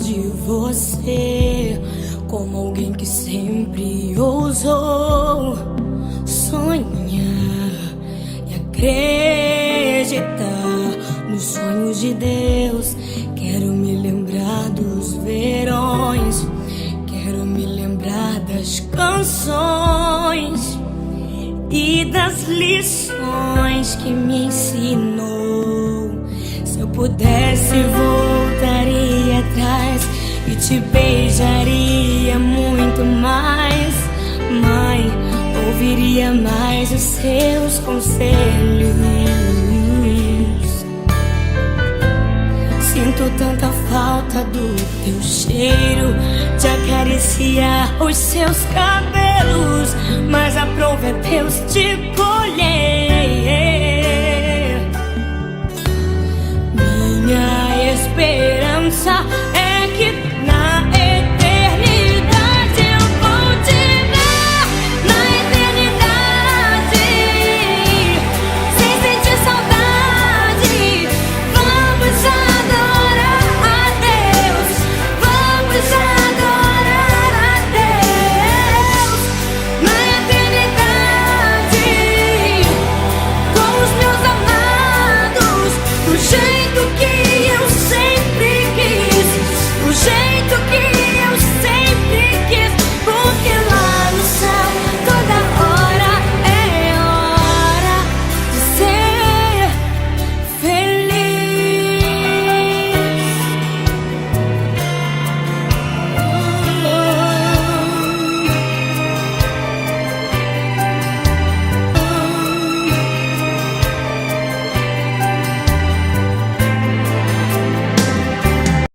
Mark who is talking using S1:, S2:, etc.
S1: de você como alguém que sempre ousou sonhar e acreditar nos sonhos de Deus. Quero me lembrar dos verões, quero me lembrar das canções e das lições que me ensinou. Se eu pudesse, voltaria atrás e te beijaria muito mais. Mãe, ouviria mais os seus conselhos. Sinto tanta falta do teu cheiro, de acariciar os seus cabelos, mas aprove a Deus te colher.